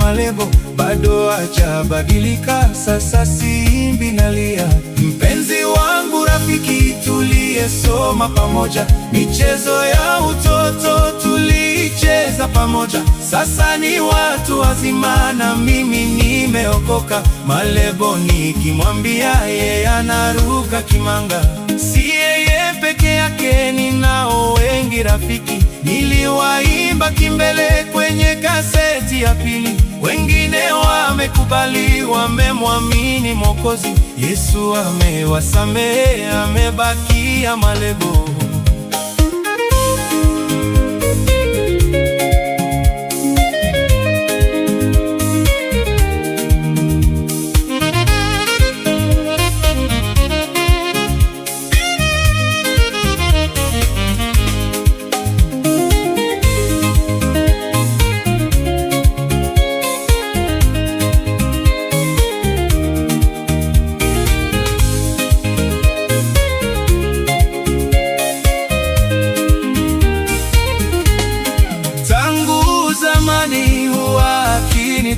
Malebo bado hajabadilika, sasa siimbi nalia. Mpenzi wangu, rafiki, tuliyesoma pamoja, michezo ya utoto tulicheza pamoja, sasa ni watu wazima na mimi nimeokoka. Malebo nikimwambia yeye anaruka kimanga. Si yeye peke yake, ninao wengi rafiki, niliwaimba kimbele kwenye kaseti ya pili. Wengine wamekubali, wamemwamini Mwokozi. Yesu amewasamehe, amebakia Malebo.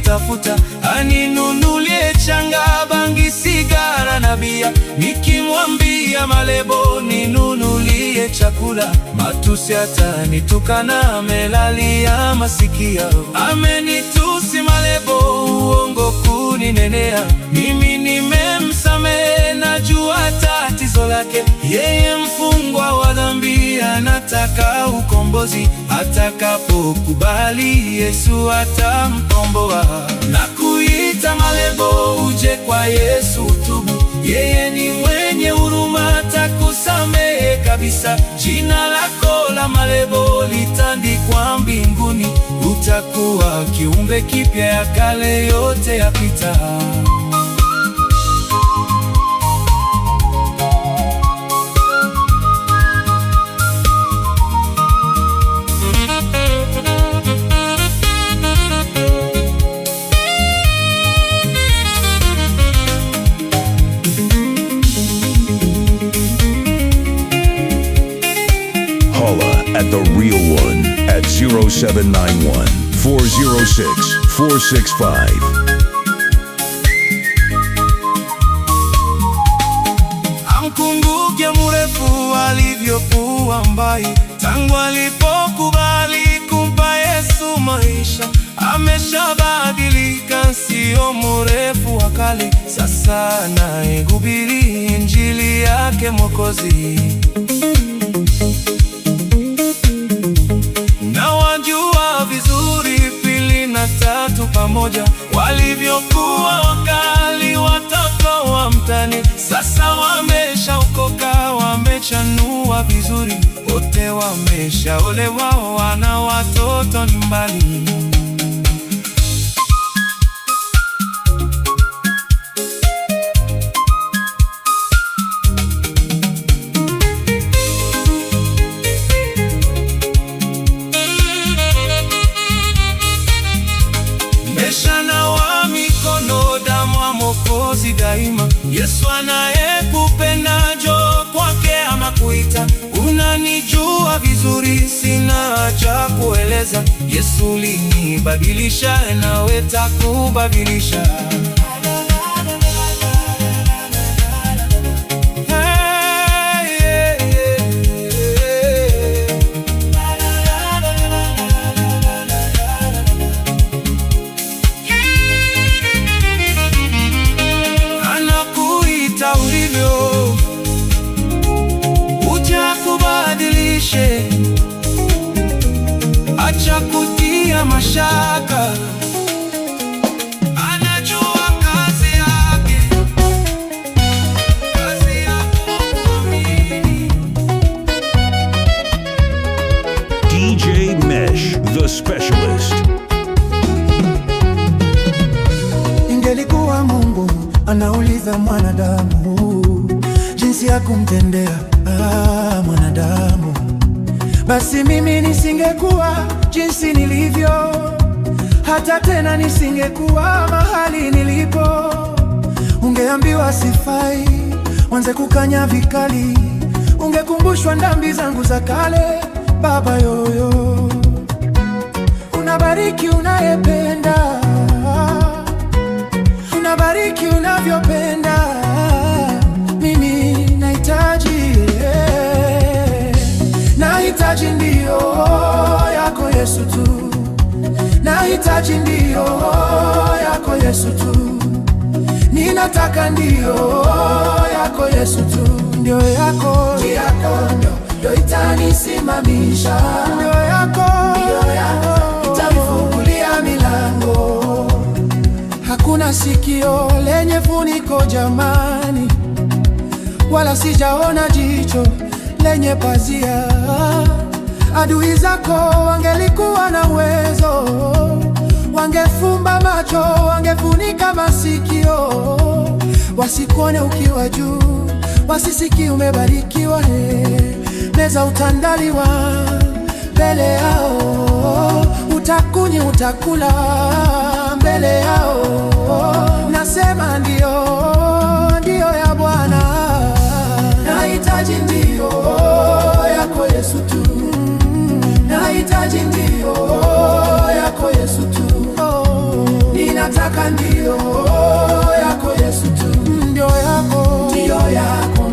Tafuta aninunulie changa, bangi, sigara na bia. Nikimwambia Malebo ninunulie chakula, matusi atanitukana, amelalia masikio. Amenitusi Malebo, uongo kuninenea, mimi nimemsamehe, najua tatizo lake. Yeye mfungwa wa dhambi, anataka ukombozi. Atakapokubali, Yesu atamkomboa. Nakuita Malebo, uje kwa Yesu utubu, yeye ni mwenye huruma, atakusamehe kabisa. Jina lako la Malebo litandikwa mbinguni, utakuwa kiumbe kipya, ya kale yote yapita. At the real one at 0791-406-465. Amkumbuke mrefu alivyokuwa mbai, tangu alipokubali kumpa Yesu maisha. Ameshabadilika, sio mrefu wa kale, sasa anahubiri injili yake Mwokozi. Tatu pamoja walivyokuwa wakali, watoto wa mtani, sasa wameshaokoka, wamechanua vizuri, wote wameshaolewa, wana watoto nyumbani. Daima Yesu anayekupenda, njoo kwake anakuita. Unanijua vizuri, sina cha kueleza. Yesu linibadilisha, nawe takubadilisha. Acha kutia mashaka, anajua kazi yake, kazi yako kuamini. DJ Mesh, the specialist. Ingelikuwa Mungu anauliza mwanadamu jinsi ya kumtendea mwanadamu, basi mimi nisingekuwa jinsi nilivyo, hata tena nisingekuwa mahali nilipo. Ungeambiwa sifai, wanze kukanya vikali, ungekumbushwa dhambi zangu za kale. Baba yoyo, unabariki unayependa, nahitaji ndio yako Yesu tu, ninataka ndio yako Yesu tu, ndio yako ndio itanisimamisha, ndio yako itanifungulia milango. Hakuna sikio lenye funiko jamani, wala sijaona jicho lenye pazia. Adui zako wangelikuwa na uwezo, wangefumba macho, wangefunika masikio, wasikuone ukiwa juu, wasisiki umebarikiwa. Meza utandaliwa mbele yao, utakunywa utakula mbele yao. Nasema ndio ya Bwana, nahitaji ndio yako Yesu tu, nahitaji ndio yako Yesu tu, ninataka ndio yako Yesu tu, ndio yako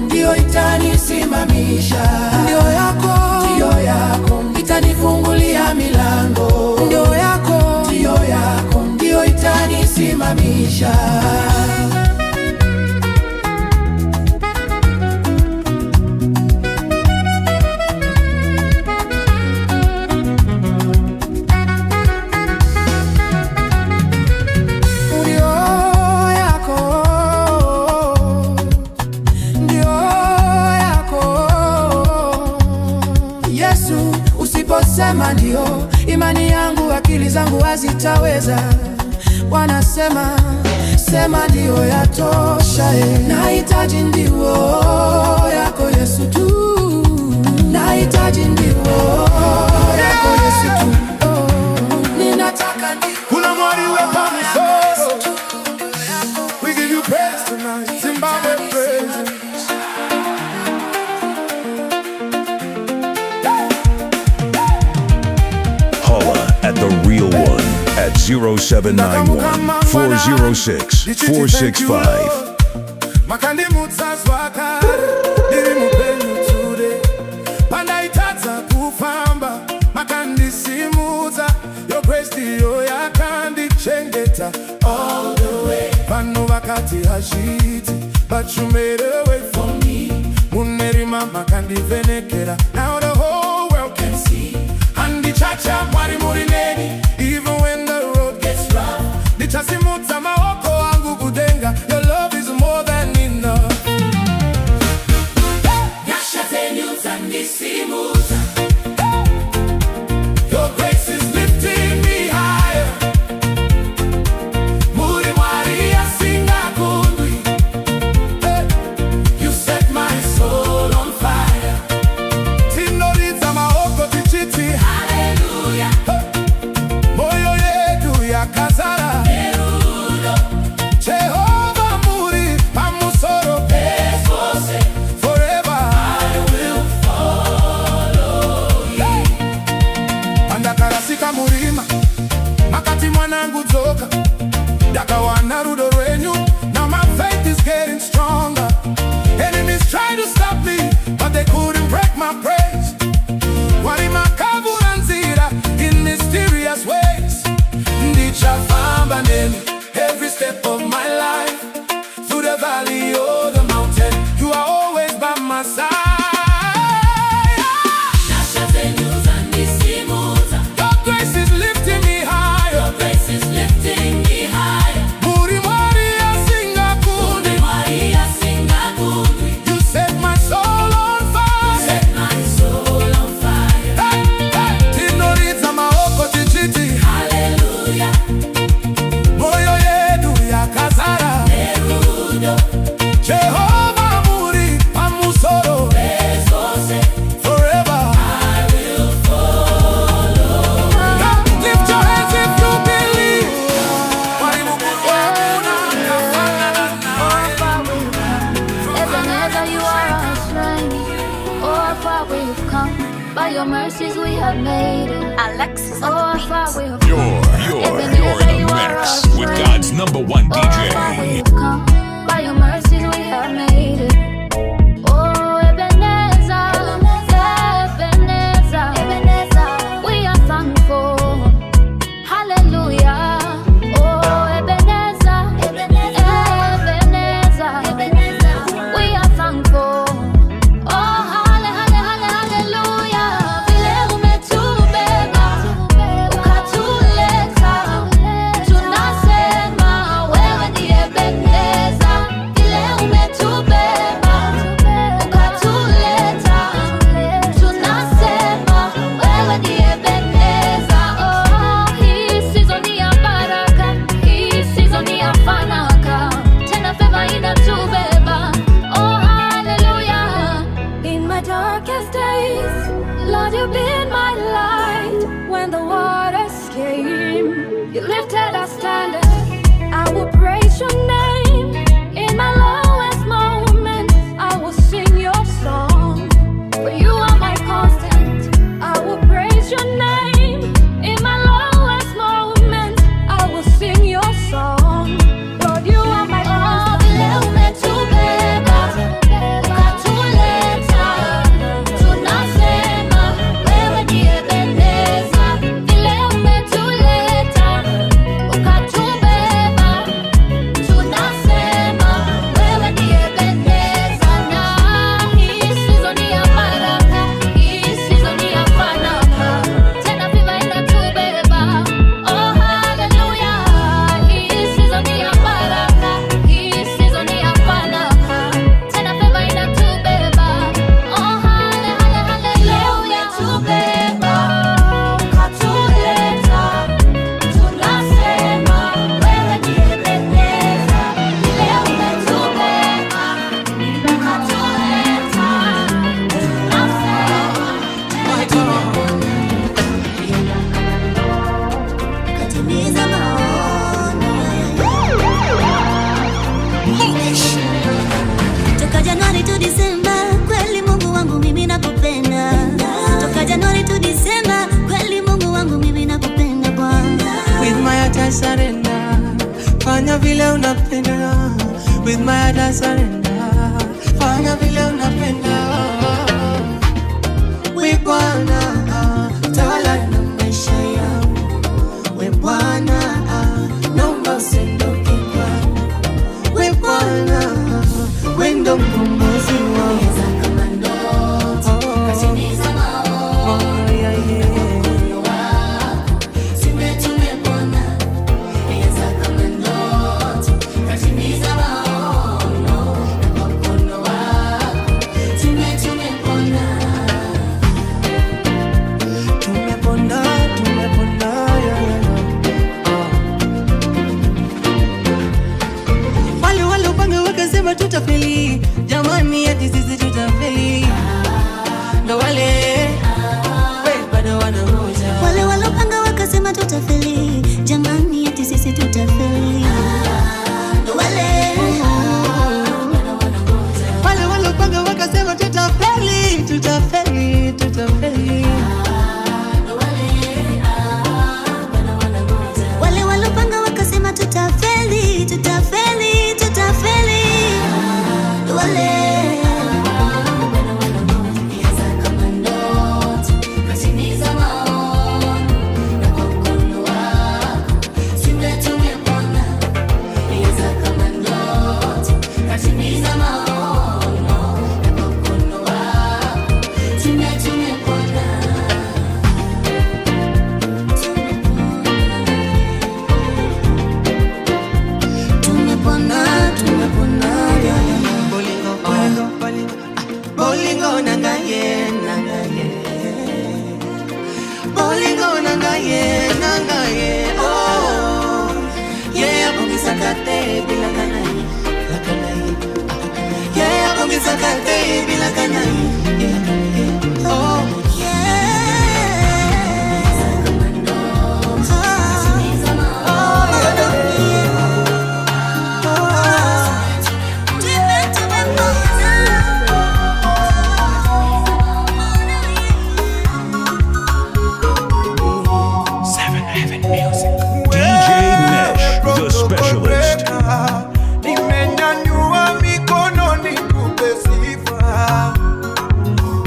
ndio itanisimamisha, ndio yako itanifungulia milango, ndio yako ndio itanisimamisha. Usiposema ndio, imani yangu, akili zangu hazitaweza. Wanasema sema ndio yatosha. Nahitaji ndio yako Yesu tu, nahitaji ndio yako Yesu tu, ninataka ndio. Kuna mwari wepa msoro, we give you praise tonight, Zimbabwe praise. At the real one at 0791-406-465. Makandi mutsazwaka diri mupenyu today, panda itatsa kufamba makandi simudza, your grace ndiyo yakandichengeta all the way. Vanhu vakati hazviti, but you made a way for me. Munerima makandivhenekera, now the whole world can see. Handichacha mwari muri neni, even when the road gets rough. Nichasimudza maoko angu kudenga, your love is more than enough. Nyasha zenyu dzandisimudza, your grace is lifting me higher. Muri mwari asingakundwi, you set my soul on fire. Tinoridza maoko tichiti hallelujah, moyo yedu yakazara nerudo. Jehova muri pamusoro pezose, forever I will follow you. Andakarasika murima makati mwanangu dzoka, ndakawana rudo rwenyu, now my faith is getting stronger. Enemies try to stop me, but they couldn't break my praise. Wari makavura nzira in mysterious ways, ndichafamba nemi every step of my life, through the valley or the mountain, you are always by my side. Nyasha zenyu dzandisimudza, your grace is lifting me higher, your grace is lifting me higher. Muri mwari asingakundwi, you set my soul on fire, you set my soul on fire. Tinoridza maoko tichiti hallelujah, moyo yedu yakazara nerudo. Jehova muri pamusoro pezose, forever I will follow. Lift your hands if you believe. Wari mukuru wakuna kafanana naye. Ebenezer, you are our strength. Oh, how far we have come. By your mercies we have made it. Alexis Oh, on the how far beat. we have come. You're in the mix with God's #1 Oh, how far we DJ. have come. By your mercies we have made it. lifted our standard. I will praise your name. In my lowest moment, I will sing your song. For you are my constant. I will praise your name. In my lowest moment, I will sing your song. Lord, you are my all. Leo umetubeba, ukatuleta. Tunasema wewe ndiye Ebeneza. Leo umetuleta, ukatubeba. Tunasema wewe ndiye Ebeneza. Na hii season ya baraka, hii season ya fanaka. Tena viva inatubeba. Oh hallelujah. Hii season ya baraka, hii season ya fanaka. Tena viva inatubeba. Oh hallelujah. Leo umetubeba, ukatuleta. Tunasema wewe ndiye Ebeneza. Leo umetubeba, ukatuleta. Katimiza maono. Toka Januari to Disemba, kweli Mungu wangu mimi nakupenda. Toka Januari to Disemba, kweli Mungu wangu mimi nakupenda Bwana. With my heart I surrender. Fanya vile unapenda. With my heart I surrender. Fanya vile unapenda. We Bwana, tawala na maisha yangu. We Bwana, naomba usiondoke kwangu. We Bwana, wewe ndo mkombozi wangu. Kama ndoto, katimiza maono. Mkono wako, tumepona. Eza kama ndoto, katimiza maono. Kwa mkono wako, tumepona. Tumepona, tumepona, yeah, yeah. Wale upanga wakasema tutafeli. Jamani ati sisi tutafeli. Ndo wale bado wanangoja. Wale walopanga wakasema tutafeli. Jamani eti sisi tutafeli. Ndo wale walopanga wakasema tutafeli, tutafeli, tutafeli. wale walopanga wakasema tutafeli, tutafeli, tutafeli. Ndo wale kama ndoto, katimiza maono. Na kwa mkono wako, tumepona. Eza kama ndoto, katimiza maono. Na kwa mkono wako, tumepona. Tumepona, tumepona, yeah, yeah. Bolingo nangaye, nangaye. Bolingo nangaye, nangaye. Oh, yeah, ungisakate bila kanai, bila kanai. Yeah, ungisakate bila kanai, bila kanai. Oh, DJ Mesh, the specialist. Nimenyanyua mikono nikupe sifa.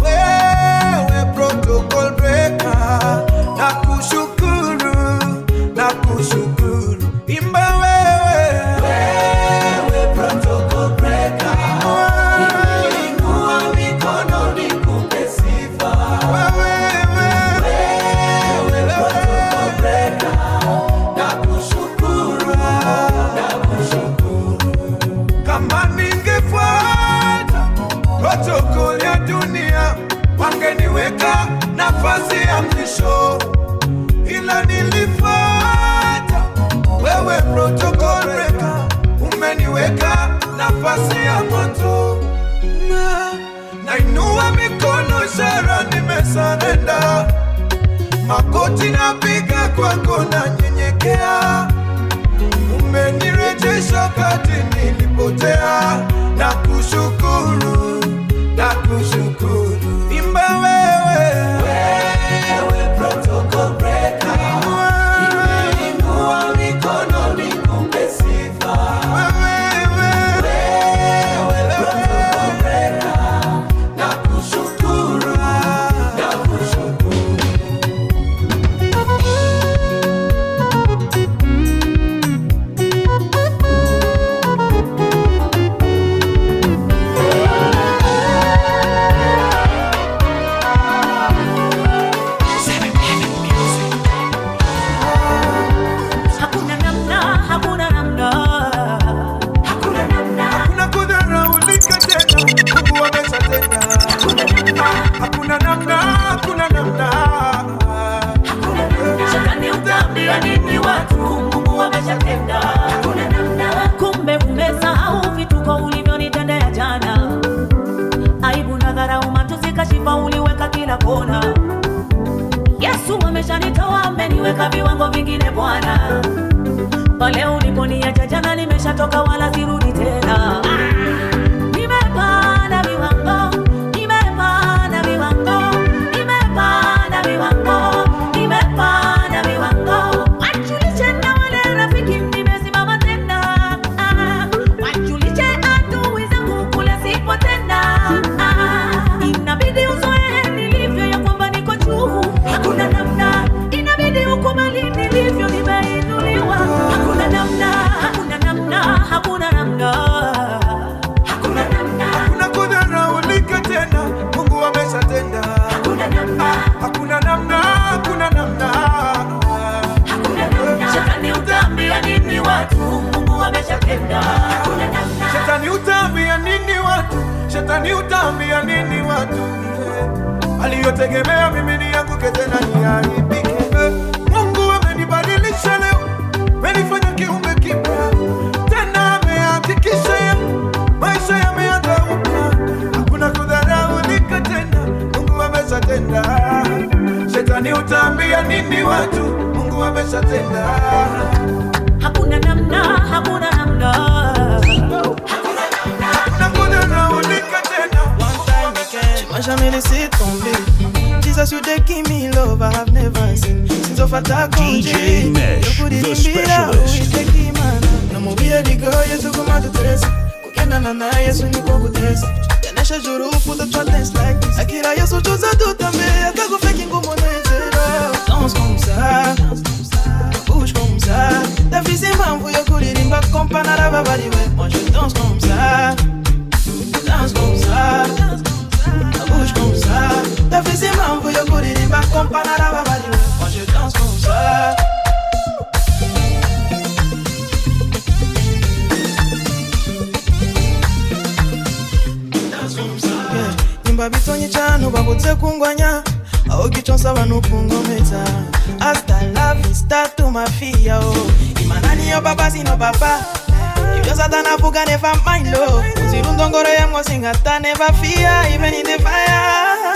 Wewe protocol breaker. Nakushukuru, nakushukuru. Imba wewe protocol breaker. Nimenyanyua mikono nikupe sifa. Wewe protocol breaker. Nakushukuru, nakushukuru. Kama ningefuata protocol ya dunia, wangeniweka nafasi ya mwisho, ila nilifuata wewe protocol breaker, umeniweka nafasi ya mwanzo. Nainua mikono ishara nimesarenda, magoti napiga kwako na nyenyekea. nakushukuru, nakushukuru. Imba wewe protocol breaker, inua mikono nikupe sifa. Wewe protocol breaker, nakushukuru, nakushukuru. Kumbe umesahau vituko ulivyonitendea jana. Aibu na dharau, matusi, kashifa uliweka kila kona. Yesu ameshanitoa, ameniweka viwango vingine Bwana. Pale uliponiacha jana nimeshatoka, wala sirudi tena. Nimepanda viwango, nimepanda viwango, nimepanda viwango, nimepanda viwango. Wajulishe na wale rafiki nimesimama tena. Wajulishe adui zangu kule sipo tena. Inabidi uzoe nilivyo, ya kwamba niko juu. Hakuna namna, inabidi ukubali nilivyo, nimeinuliwa. Hakuna namna, hakuna namna, hakuna namna, hakuna namna. Hakuna kudharaulika tena, Mungu ameshatenda. Hakuna namna, hakuna namna, hakuna namna, hakuna namna. Shetani utaambia nini watu? Mungu ameshatenda. Hakuna namna. Shetani utaambia nini watu? Shetani utaambia nini watu? Aliyotegemea mimi ni yangu tena niaibike. Mungu amenibadilisha leo, amenifanya kiumbe kipya. Tena amehakikisha maisha yameanza upya. Hakuna kudharaulika tena, Mungu ameshatenda. Shetani utaambia nini watu? Mungu ameshatenda. Hakuna namna, hakuna namna, hakuna kudharaulika tena. J'ai jamais laissé tomber. Jesus, you dey give me love I have never seen. Since of attack on DJ Mesh, the specialist. No mo via di go, Yesu kuma tutesa. Kukenda na na Yesu niko kutesa. Yanesha juru put the dance like this. Akira Yesu choza tutambe, atago fake ngumo na zero. Danse comme ça, bouge comme ça. Ta vie c'est mambo yo kuririmba kompa na raba bari we. Moi je danse comme ça, danse comme ça. Bouge comme ça. Ta vie c'est mambo yo kuririmba kompa na raba bari we. Moi je danse comme ça. Nimba bitonyi chano babutse kungwanya. Aokichonsa vanopungometa. Hasta la vista tu mafia oh. Imanani yo baba sino papa. If yo satana fuga never mind lo. Uzirundongoro ya mosingata never fear. Even in the fire.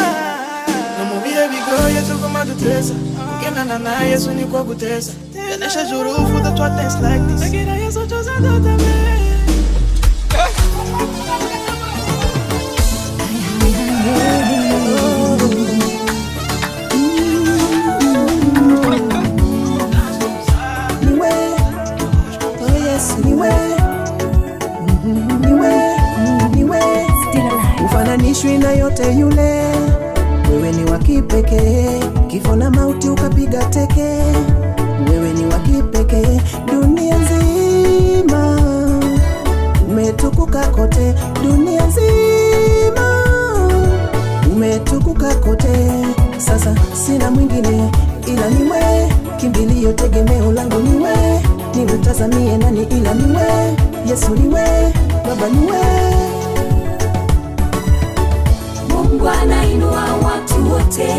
No mo vile bigo Yesu kuma tutesa. Kukena na na Yesu ni kwa kutesa. Yanesha juru for the dance like this. Akira Yesu choza dotame. Ufananishwi na yote yule, wewe ni wa kipekee. Kifo na mauti ukapiga teke, wewe ni wa kipekee. Dunia nzima umetukuka kote, dunia nzima umetukuka kote. Sasa sina mwingine ila niwe, kimbilio tegemeo langu niwe. Nimtazamie nani ila niwe, Yesu niwe, Baba niwe. Mungu anainua watu wote,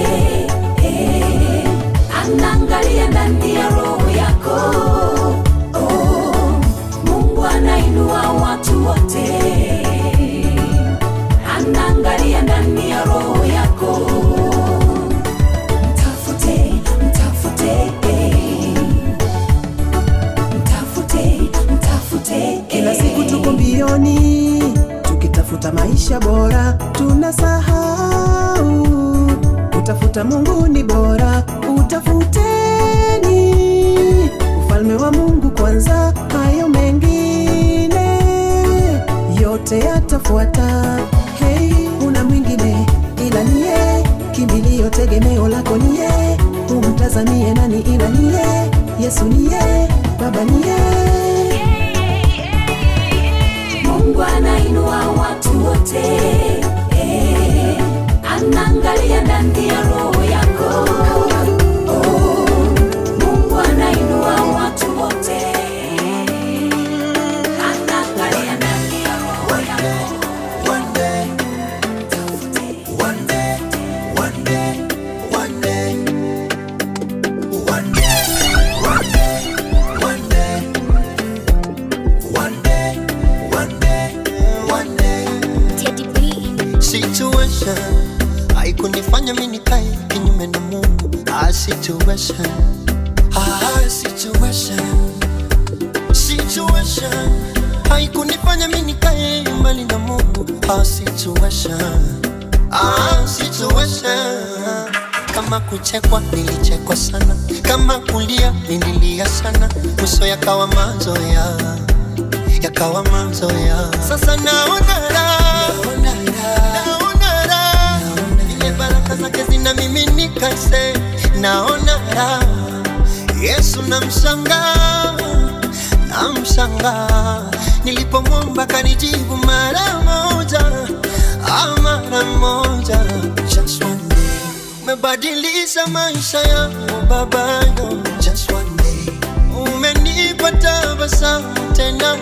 anaangalia ndani ya roho yako. Mungu anainua watu wote, anaangalia ndani ya roho yako. Mtafute, mtafute, mtafute, mtafute. Kila siku tuko mbioni, tukitafuta kutafuta maisha bora. Tunasahau kutafuta Mungu ni bora. Utafuteni ufalme wa Mungu kwanza, hayo mengine yote yatafuata. Hey, una mwingine ila niye, kimbilio tegemeo lako niye. Umtazamie nani ila niye, Yesu niye, Baba niye. Mungu anainua watu wote, anaangalia ndani ya roho yako. Mungu anainua watu wote, anaangalia ndani ya roho yako. One day, one day, one day, one day, one day, one day, one day, one day, one day, one day. Teddy B. Situation haikunifanya mimi nikae kinyume na Mungu. Situation haikunifanya mimi nikae mbali na Mungu. Situation kama kuchekwa nilichekwa sana, kama kulia nililia sana, uso yakawa mazoea. Sasa naona raha, ile baraka zake zinamiminika, naona raha. Yesu namshangaa, nilipomwomba kanijibu mara moja. Just one day umebadilisha maisha yangu Baba, just one day umenipa tabasamu tena.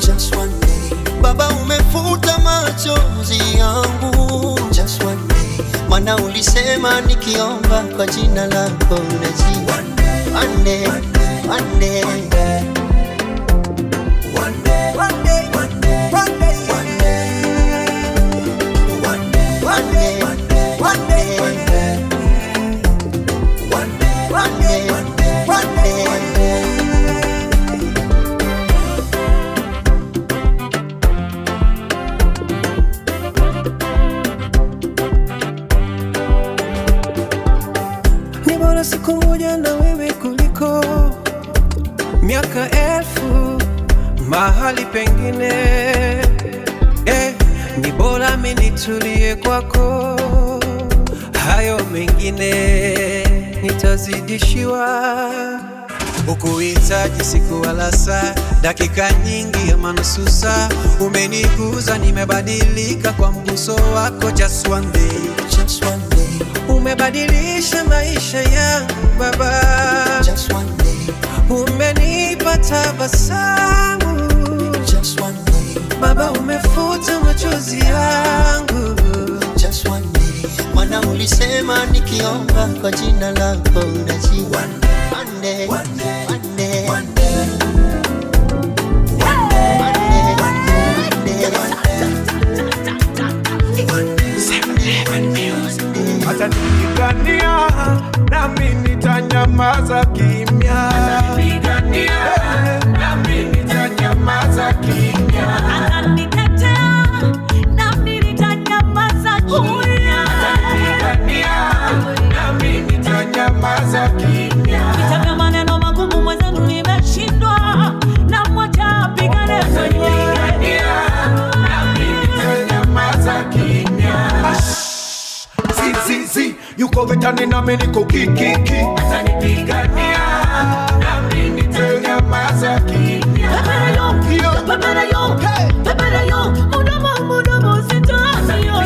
Just one day Baba umefuta machozi yangu. Just one day maana ulisema nikiomba kwa jina lako unajibu. One day, one day, one day, one day, one day, one day, one day, one day, one day, one day, one day, one day, one day, one day, one day, one day, one day, one day. Ni bora siku moja na wewe kuliko miaka 1000 mahali pengine. Ni bora mimi nitulie kwako, hayo mengine nitazidishiwa. Ukuhitaji siku wala saa, dakika nyingi ama nusu saa. Umeniguza nimebadilika kwa mguso wako. Just one day, Just one day, umebadilisha maisha yangu Baba. just one day, Umenipa tabasamu just one day, Baba, umefuta machozi yangu. just one day maana ulisema nikiomba kwa jina lako unajibu. One day, one day, one day, one day, Hata nikipigania nami nitanyamaza kimya. Nami nitanyamaza kimya. Ananitetea nami nitanyamaza kimya. Nami nitanyamaza kimya. Kitaka maneno magumu mwenzenu nimeshindwa, na mwacha apigane mwenyewe. Nami nitanyamaza kimya. Zizi, yuko vitani nami niko kikiki. Atanipigania nami nitanyamaza kimya. Pepera yo, mudomo sitasi yo.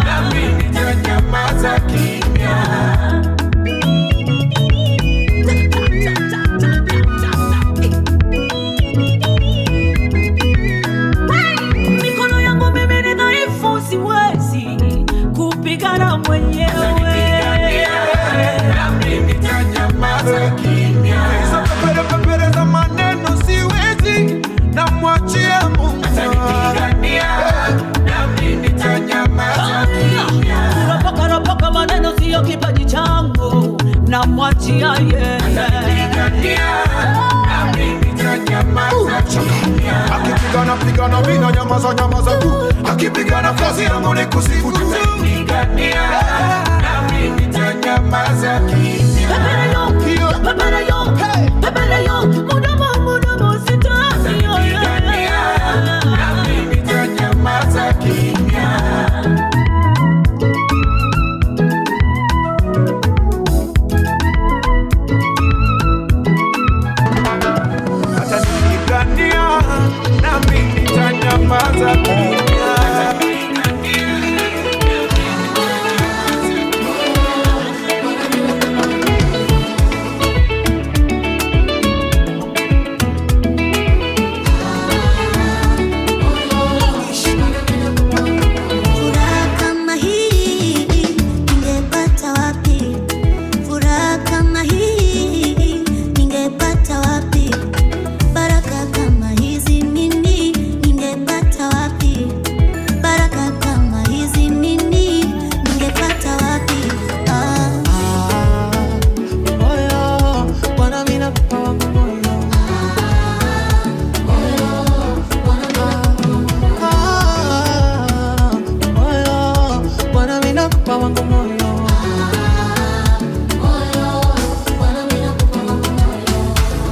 Nami nitanyamaza kimya. Mikono yangu mimi ni dhaifu, siwezi kupigana mwenyewe. Nami nitanyamaza kimya. Hizo pepere za maneno siwezi, akipigana mina nyamaza tu, akipigana kazi yangu ni kusifu tu. Umenipigania na mimi nitanyamaza kimya. Pepera yo, mudomo sitasi. Umenipigania na mimi nitanyamaza kimya.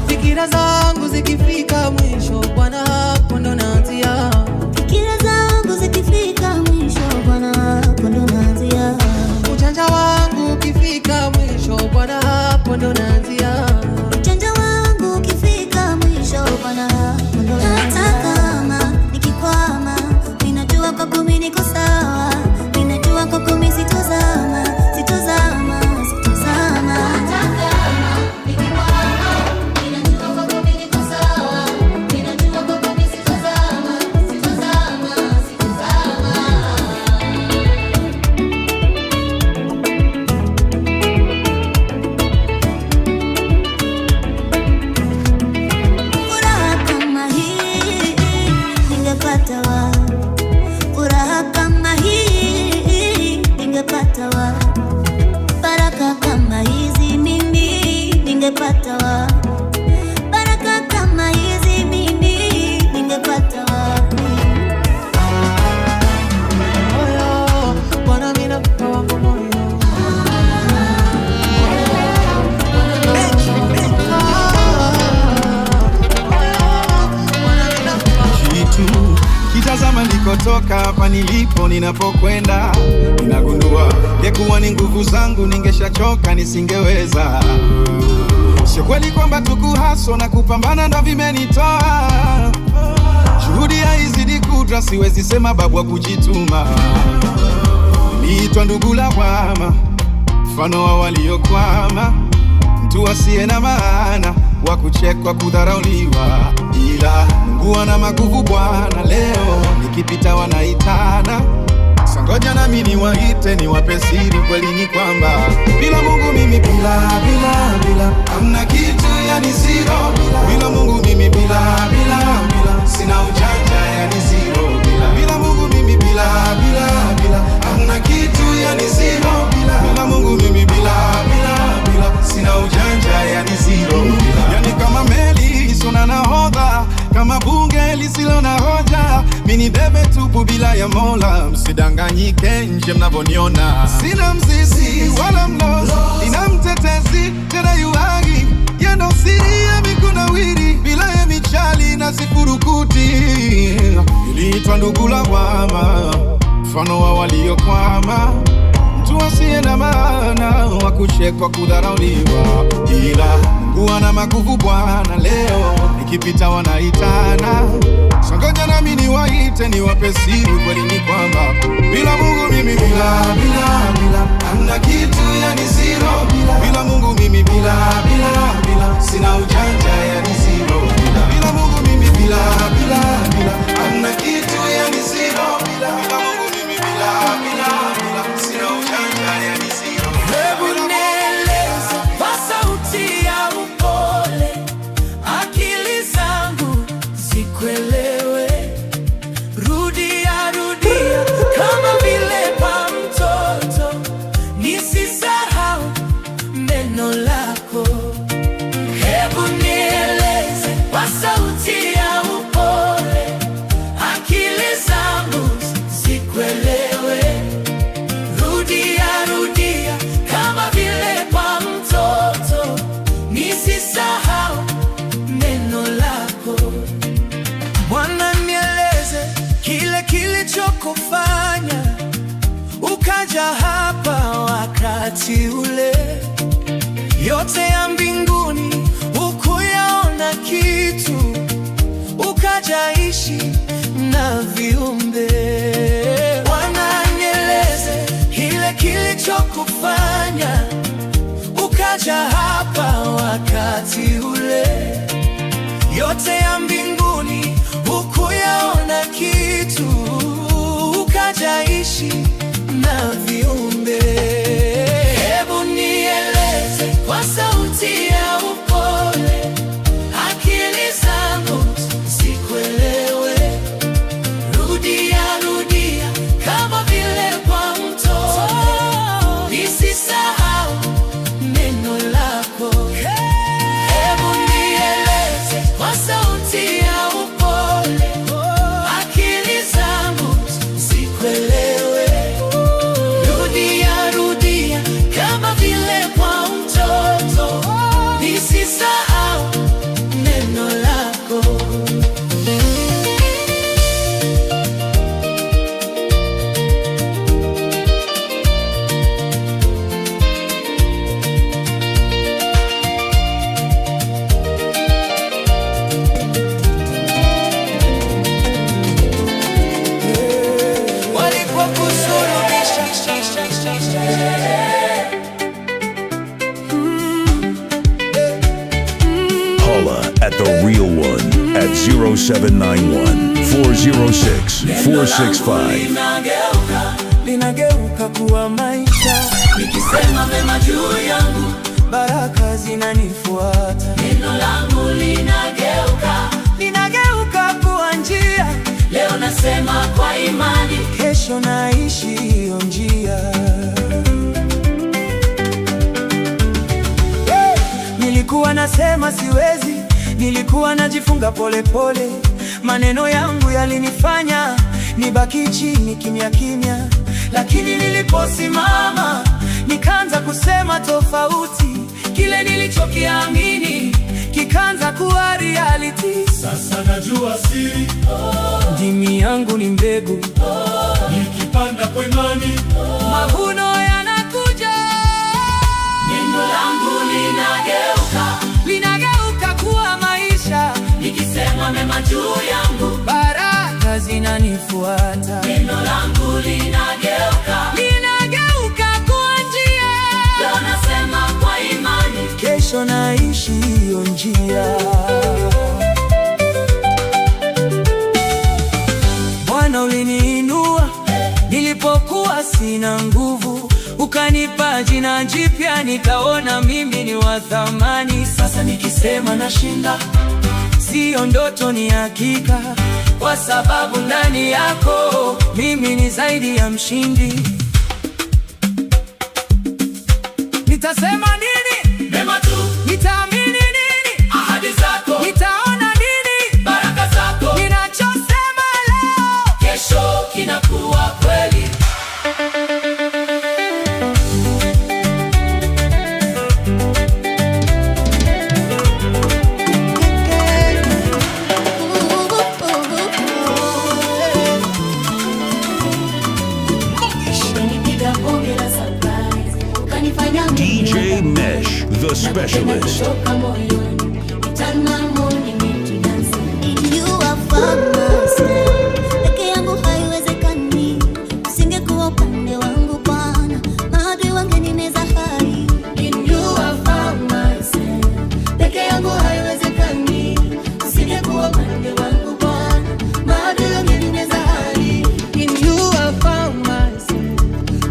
Fikira zangu zikifika mwisho, Bwana hapo ndo naanzia. Fikira zangu zikifika mwisho, Bwana hapo ndo naanzia. Ujanja wangu ukifika mwisho, Bwana hapo ndo naanzia. Ujanja wangu ukifika mwisho, Bwana hapo ndo naanzia. Hata kama nikikwama, ninajua kwako mimi niko sawa. Ninajua kwako mimi sitozama. Baraka kama hizi mimi ningepata wapi? Baraka kama hizi mimi ningepata wapi? Moyo, Bwana mimi nakupa wangu moyo. Kitu kitazama nikotoka hapa nilipo ninapokwenda, ninagundua ngekuwa ni nguvu zangu ningeshachoka nisingeweza. Sio kweli kwamba tukuhaso na kupambana ndo vimenitoa. Juhudi haizidi kudra, siwezi sema babu wa kujituma. Niliitwa ndugu lawama, mfano wa waliokwama, mtu asiye na maana, wa kuchekwa kudharauliwa, ila Mungu ana maguvu Bwana. Leo nikipita wanaitana, sangoja na mimi niwaite niwape siri. Kweli ni kwamba bila Mungu mimi bila hamna kitu, yani zero. Bila Mungu mimi bila sina ujanja, yani zero. Bila Mungu mimi bila hamna kitu, yani zero. Bila Mungu mimi bila sina ujanja, yani zero. Yani kama meli isona nahodha, kama bunge lisilo na hoja, mini bebe tupu bila ya Mola. Msidanganyike nje mnavoniona, sina mzizi wala mlozi, ina mtetezi tena yuagi, yendo siri ya mikunawiri, bila ya michali na sifurukuti. Niliitwa ndugu lawama, mfano wa waliokwama, mtu asiye na maana, wa kuchekwa kudharauliwa, ila Mungu ana maguvu Bwana. Leo nikipita wanaitana, sangoja na mimi niwaite niwape siri. Kweli ni kwamba bila Mungu mimi bila hamna kitu, yani zero. Bila Mungu mimi bila sina ujanja, yani zero. Bila Mungu mimi bila hamna kitu, yani zero. Bila Mungu mimi bila sina ujanja, yani zero. Hebu nieleze kwa sauti ya upole, akili zangu zikuelewe. Rudia kama vile pa mtoto, nisisahau neno lako. Hebu nieleze ukajaishi na viumbe. Bwana, nieleze kile kilichokufanya ukaja hapa wakati ule. Yote ya mbinguni hukuyaona kitu, ukajaishi na viumbe. Hebu nieleze kwa sauti ya upole, akili zangu zikuelewe. Rudia, rudia kama vile kwa mto, nisisahau neno lako. Hebu nieleze kwa sauti ya upole, akili zangu zikuelewe. Rudia, rudia kama vile kwa mtoto, nisisahau neno lako. Holla at the real one at 0791-406-465. Linageuka kuwa maisha, nikisema mema juu yangu, baraka zinanifuata. Neno langu linageuka kuwa njia. Leo nasema kwa imani, kesho naishi hiyo njia. Nilikuwa nasema siwezi, nilikuwa najifunga polepole. Maneno yangu yalinifanya nibaki chini kimya kimya, lakini niliposimama nikaanza kusema tofauti. Kile nilichokiamini kikaanza kuwa reality. Sasa najua siri, ndimi yangu ni mbegu, nikipanda kwa imani, mavuno yanakuja. Neno langu linageuka kuwa maisha, nikisema mema juu yangu, baraka zinanifuata. Neno langu linageuka kuwa njia. Leo nasema kwa imani, kesho naishi hiyo njia. Bwana, uliniinua nilipokuwa sina nguvu, ukanipa jina jipya, nikaona mimi ni wa thamani. Sasa nikisema nashinda, sio ndoto, ni hakika, kwa sababu ndani yako mimi ni zaidi ya mshindi. Nitasema nini? mema tu. Nitaamini nini? Ahadi zako. Nitaona nini? Baraka zako. Ninachosema leo, Kesho kinakuwa kweli. DJ Mesh, the specialist. Peke yangu haiwezekani, usingekuwa upande wangu Bwana, maadui wangenimeza hai. Peke yangu haiwezekani, usingekuwa upande wangu Bwana, maadui wangenimeza hai.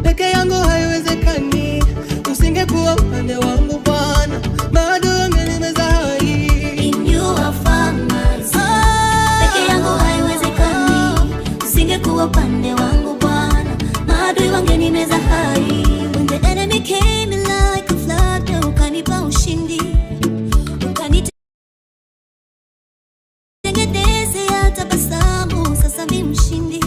Peke yangu haiwezekani, usingekuwa upande wangu Bwana, bado ungenimeza hai. Peke yangu haiwezekani, usingekuwa upande wangu Bwana, maadui wangenimeza hai. When the enemy came in like a flood, ukanipa ushindi, ukanitengenezea tabasamu, sasa mimi mshindi.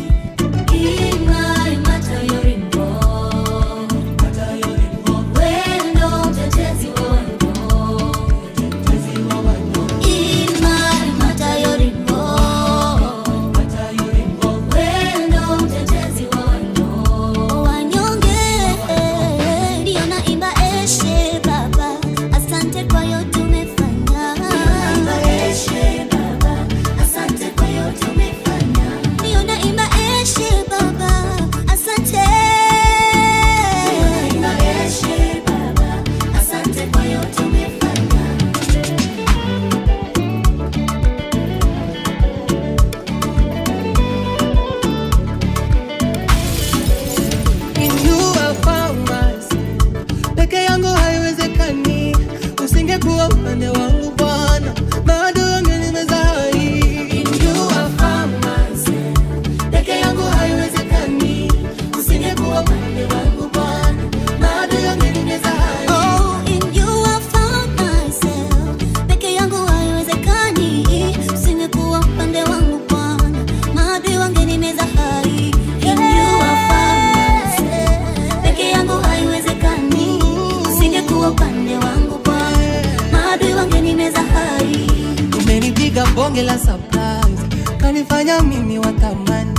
Umenipiga bonge la surprise, kanifanya mimi wa thamani,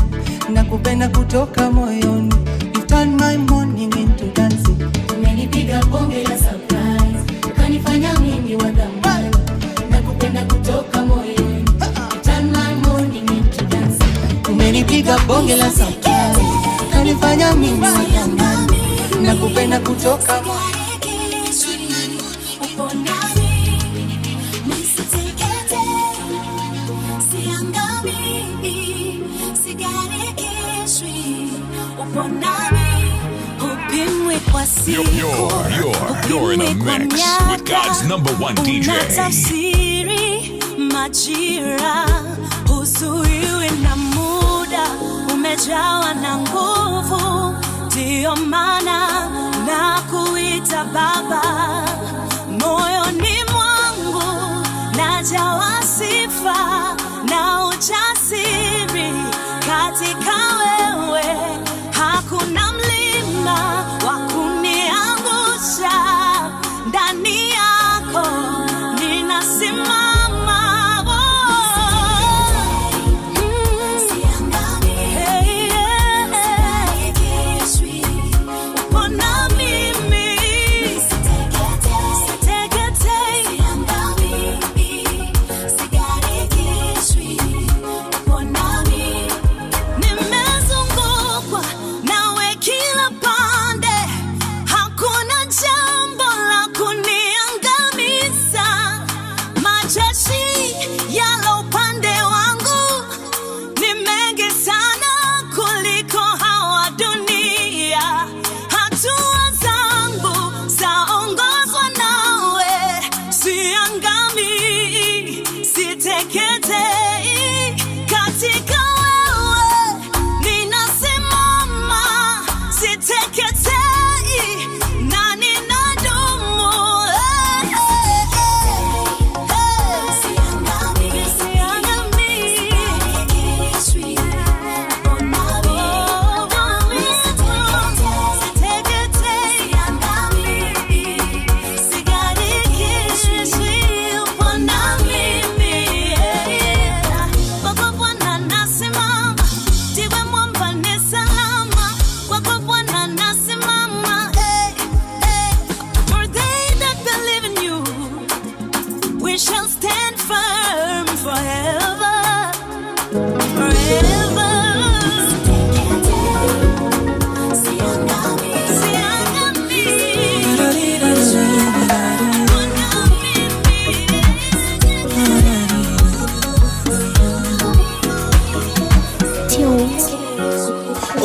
nakupenda kutoka moyoni. You turn my morning into dancing. Umenipiga bonge la surprise, kanifanya mimi wa thamani, nakupenda kutoka moyoni. You turn my morning into dancing. Umenipiga bonge la surprise, kanifanya mimi wa thamani, nakupenda kutoka moyoni. You're in a mix with God's #1 DJ. Unatafsiri majira, huzuiwi na muda, umejawa na nguvu, ndio maana na kuita Baba. Moyoni mwangu najawa sifa na ujasiri, katika wewe hakuna mlima wa kuniangusha, ndani yako ninasimama.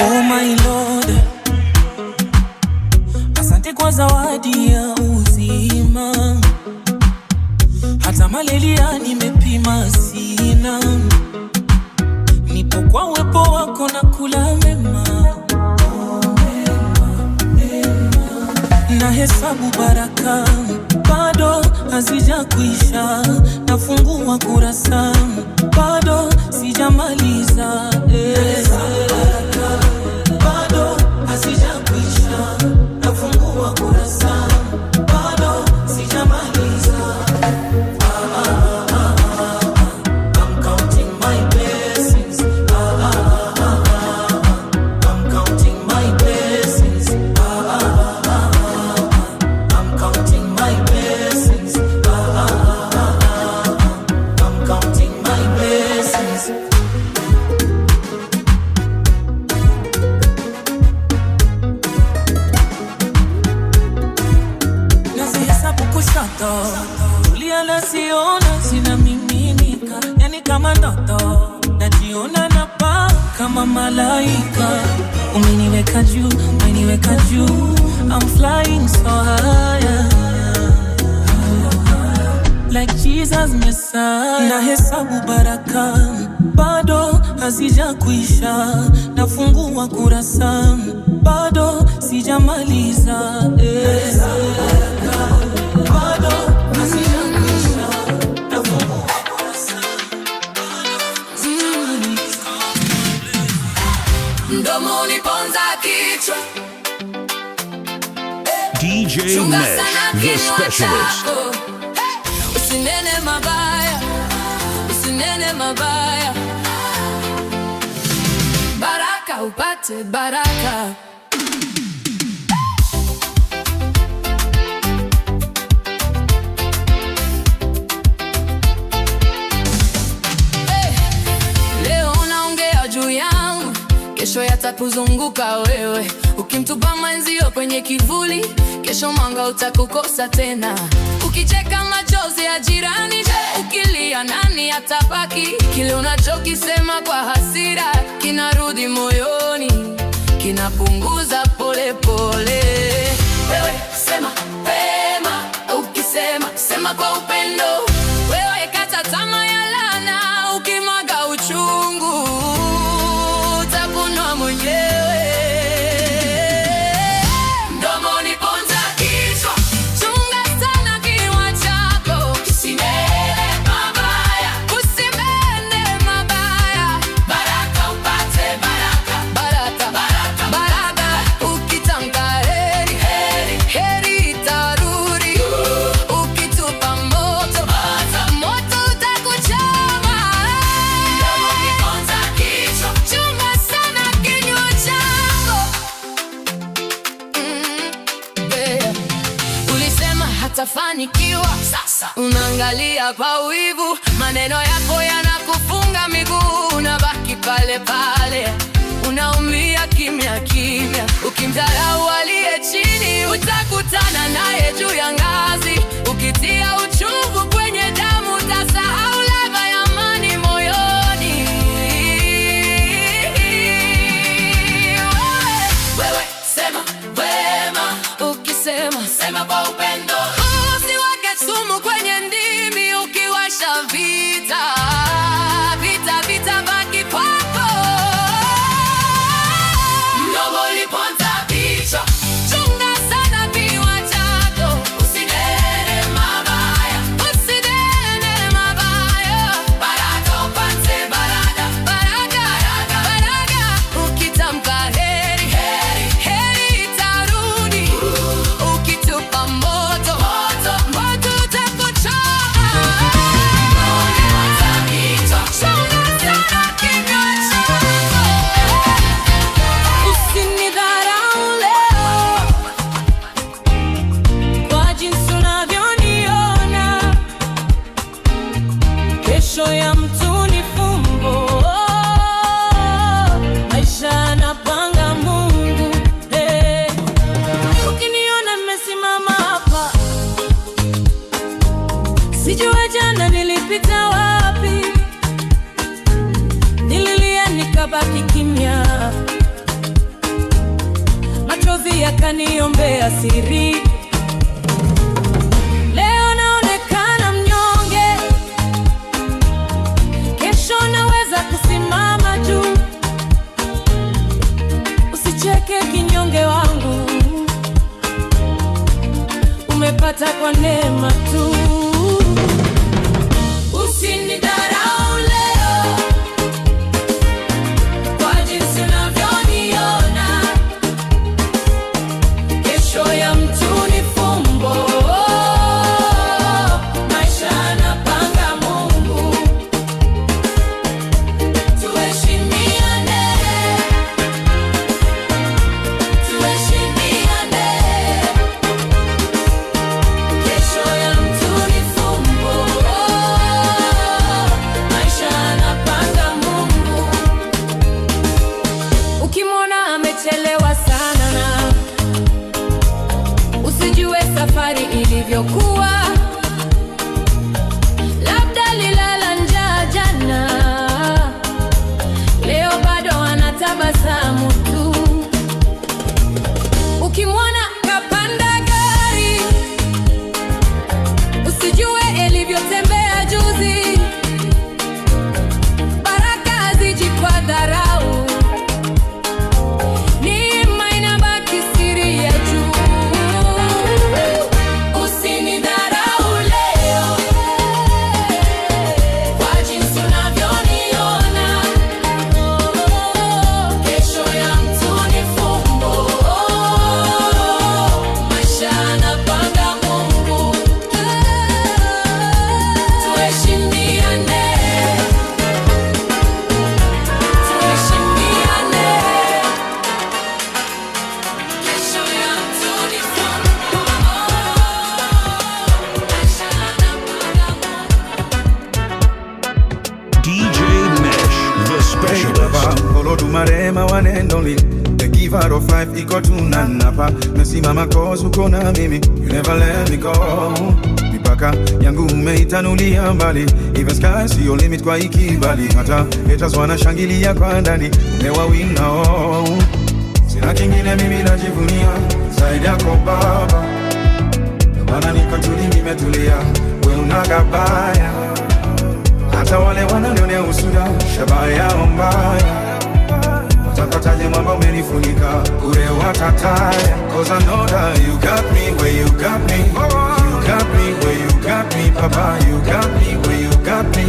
Oh my Lord, asante kwa zawadi ya uzima, hata malaria nimepima sina, nipo kwa uwepo wako na kula mema. Na hesabu baraka bado hazijakwisha, nafungua kurasa bado sijamaliza. Bado hazijakwisha, nafungua kurasa bado sijamaliza. I'm counting my blessings. I'm counting my blessings. I'm counting my blessings. I'm counting my blessings. Nazihesabu kushoto, kulia naziona zinamiminika, yani kama ndoto, najiona napaa kama malaika. Umeniweka juu, umeniweka juu, I'm flying so high, like Jesus Messiah. Na hesabu baraka bado hazijakwisha, nafungua kurasa bado sijamaliza. Bado hazijakwisha, nafungua kurasa bado sijamaliza. Mdomo uniponza kichwa, DJ Mesh, the specialist. usinene mabaya, mabaya. Baraka upate baraka. Leo unaongea juu yangu, kesho yatakuzunguka wewe. Ukimtupa mwenzio kwenye kivuli, kesho mwanga utakukosa tena. Ukicheka machozi ya jirani, ukilia nani atabaki? Kile unachokisema kwa hasira kinarudi moyoni, kinapunguza pole pole. Wewe sema pema, ukisema sema kwa upendo. Wewe kata tamaa ya laana, ukimwaga uchungu utakunwa mwenyewe. Hatafanikiwa, sasa unaangalia kwa wivu. Maneno yako yanakufunga miguu, unabaki pale pale, unaumia kimya kimya. Ukimdharau aliye chini, utakutana naye juu ya ngazi. Ukitia uchungu kwenye damu, utasahau ladha ya amani moyoni. Wewe sema wema, ukisema sema kwa upendo. Sumu kwenye ndimi, ukiwasha vita, vita, vita baki kwako. Mdomo uliponza kichwa, chunga sana kinywa chako. Usinene mabaya, usinene mabaya. Baraka upate baraka, baraka, baraka. Ukitamka heri, heri, heri itarudi. Ukitupa moto, moto ya mtu ni fumbo, maisha anapanga Mungu. Ukiniona nimesimama hapa, sijue jana nilipita wapi. Nililia nikabaki kimya, machozi yakaniombea siri. Leo naonekana mnyonge, kesho naweza kusimama juu. Usicheke kinyonge wangu, umepata kwa neema tu. Usinidharau leo kwa jinsi unavyoniona. Kesho ya mtu ni fumbo, maisha anapanga Mungu. Tuheshimiane, tuheshimiane. Kesho ya mtu ni fumbo, maisha anapanga Mungu. Ukimwona amechelewa sana, usijue safari ilivyokuwa. Labda lilala njaa jana, leo bado anatabasamu tu. Ukimwona kapanda gari, usijue ilivyotembea juzi. Baraka haziji kwa dharau, neema inabaki siri ya juu. Usinidharau. God umarema one and only, the giver of life, iko tunanapa. Mesimama cause uko na mimi, you never let me go. Mipaka yangu umeitanulia mbali, even sky see your limit kwa ikibali. Hata haters wanashangilia kwa ndani, umewawinga oh. Sina kingine mimi najivunia zaidi yako Baba, maana niko tuli nimetulia, we unagabaya. Hata wale wananionea usuda, shabaha yao mbaya. Watapataje mwamba umenifunika, ure watataya. Cause I know that you got me where you got me. You got me where you got me, Papa. You got me where you got me.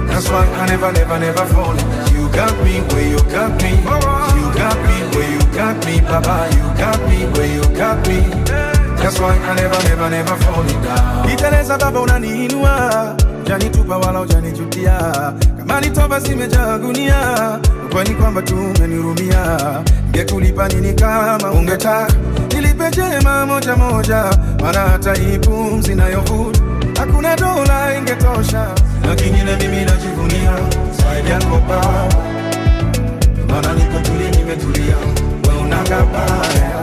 That's why I never, never, never fall. You got me where you got me. You got me where you got me, Papa. You got me where you got me. That's why I never, never, never fall down. Niteleza Baba unaniinua, janitupa wala ujanijutia. Kama nitoba simejaa gunia, ukweli kwamba tu umenihurumia. Ningekulipa nini kama ungetaka nilipe jema moja moja, maana hata hii pumzi nayovuta hakuna dola ingetosha. Na kingine mimi najivunia zaidi yako Baba, maana niko tuli nimetulia, we unagabaya.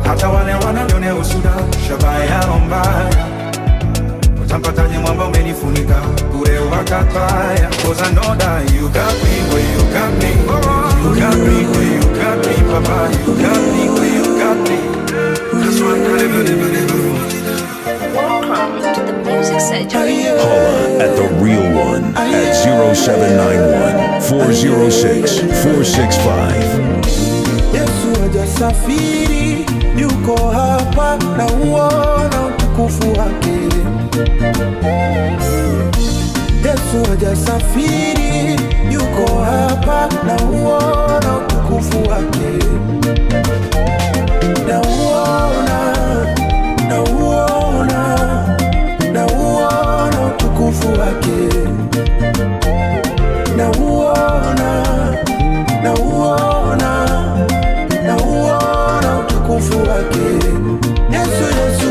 Hata wale wananionea usuda, shabaha yao mbaya. Utampataje mwamba umenifunika, ure wakataya. Cause I know that you got me where you got me. You got me where you got me, Papa. You got me where you got me. That's why I never, never, never fall. Welcome to the Music Surgery. Holla at the real one at 0791 406 465. Yesu hajasafiri, yuko hapa na uona utukufu wake. Yesu hajasafiri, yuko hapa na uona utukufu wake. Na uona, na uona, na uona utukufu wake. Na uona, na uona, na uona utukufu wake. Yesu, Yesu,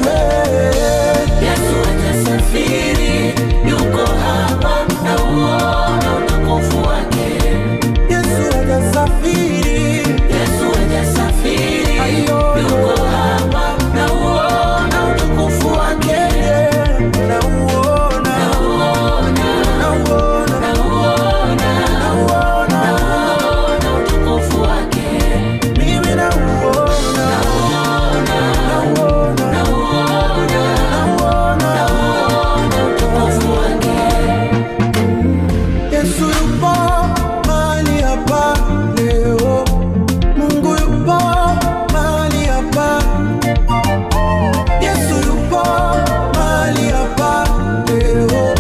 Yesu hajasafiri, yuko hapa na uona utukufu wake. Yesu hajasafiri, Yesu hajasafiri, yuko hapa na uona utukufu wake. na uona, Na uona, na uona, na uona, na uona, na uona utukufu wake. mimi na uona, Na uona, na uona, na uona, na uona utukufu wake. Yesu yupo mahali hapa leo, Mungu yupo mahali hapa. Yesu yupo mahali hapa leo,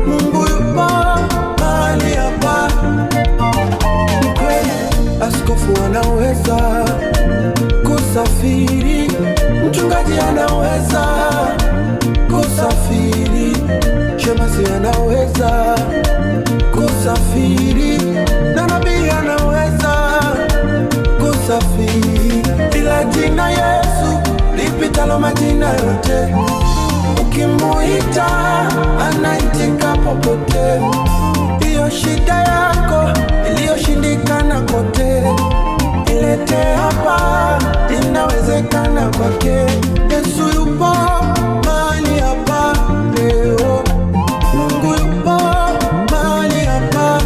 Mungu yupo mahali hapa. Ni kweli askofu anaweza kusafiri, mchungaji anaweza kusafiri, shemasi anaweza kusafiri, na nabii anaweza kusafiri. Bila jina Yesu lipitalo majina yote, ukimuita anaitika popote. Hiyo shida yako iliyoshindikana kote, ilete hapa, inawezekana kwake. Yesu yupo mahali hapa leo, Mungu yupo mahali hapa.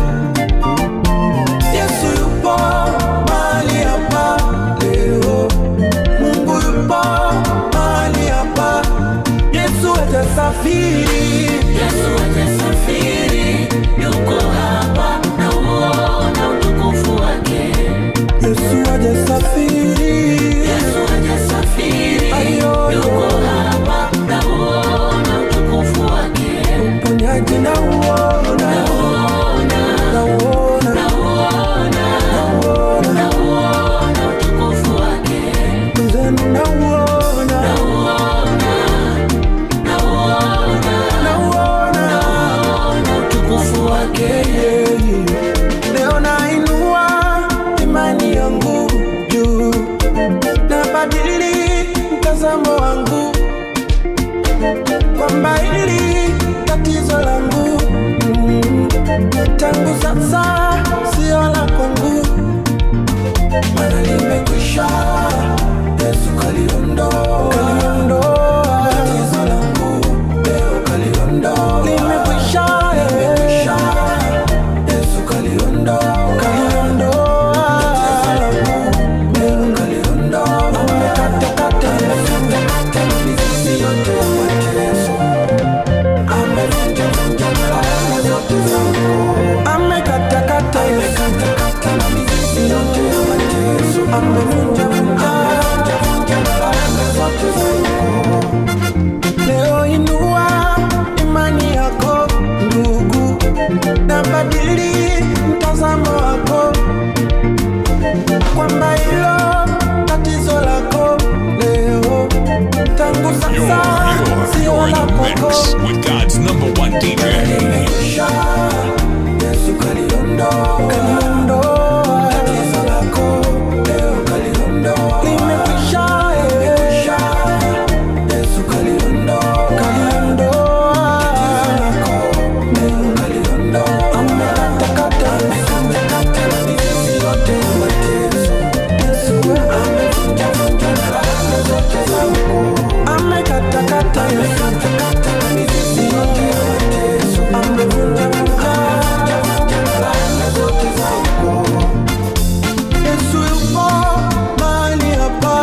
Yesu yupo mahali hapa leo, Mungu yupo mahali hapa. Yesu hajasafiri, Yesu hajasafiri, yuko hapa na uona utukufu wake. Yesu hajasafiri, Yesu hajasafiri, yuko hapa na uona utukufu wake. uponyaji na uona, Na uona, na uona, na uona, na uona utukufu wake. mzenu na uona, Na uona, na uona, na uona utukufu wake. leo. Nainua imani yangu juu, nabadili mtazamo wangu, kwamba hili tatizo langu tangu sasa sio la kwangu. mix with God's #1 DJ. Yesu kaliondoa tatizo lako leo, kaliondoa limekwisha. Yesu kaliondoa tatizo lako leo, kaliondoa amekatakata mizizi yote ya mateso. Yesu amevunja laana zote za ukoo, amekatakata mizizi yote ya mateso, amevunja laana zote za ukoo. Yesu yupo mahali hapa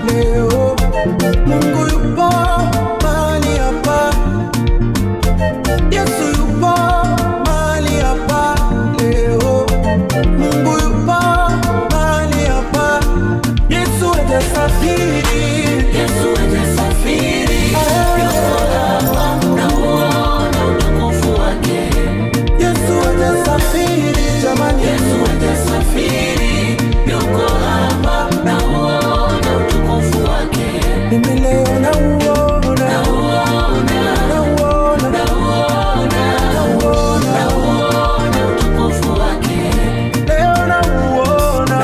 leo, Mungu yupo mahali hapa, Yesu yupo mahali hapa leo, Mungu yupo mahali hapa. Yesu hajasafiri, Yesu hajasafiri, yuko hapa nauona utukufu wake. Yesu hajasafiri jamani, Yesu hajasafiri, yuko hapa nauona utukufu wake. Mimi leo nauona utukufu wake. Leo nauona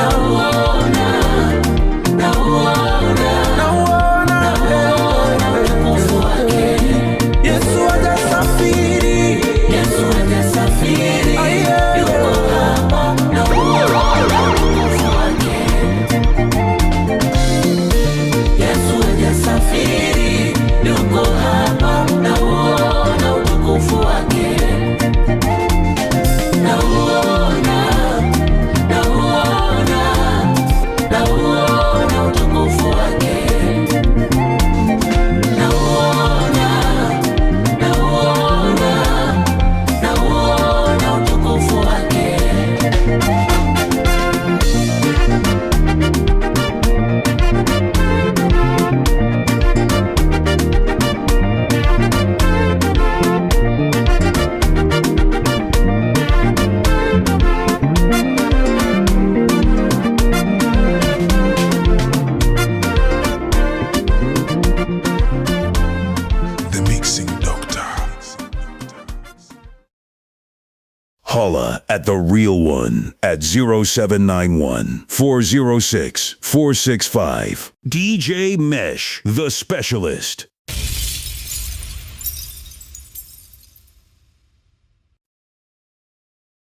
utukufu wake. Yesu hajasafiri, Yesu hajasafiri, yuko hapa nauona utukufu wake. Yesu hajasafiri, yuko hapa nauona utukufu wake. Nauona utukufu wake. Nauona utukufu wake. The Mixing Doctor. Holla at the real one at 0791 406 465. DJ Mesh, the specialist.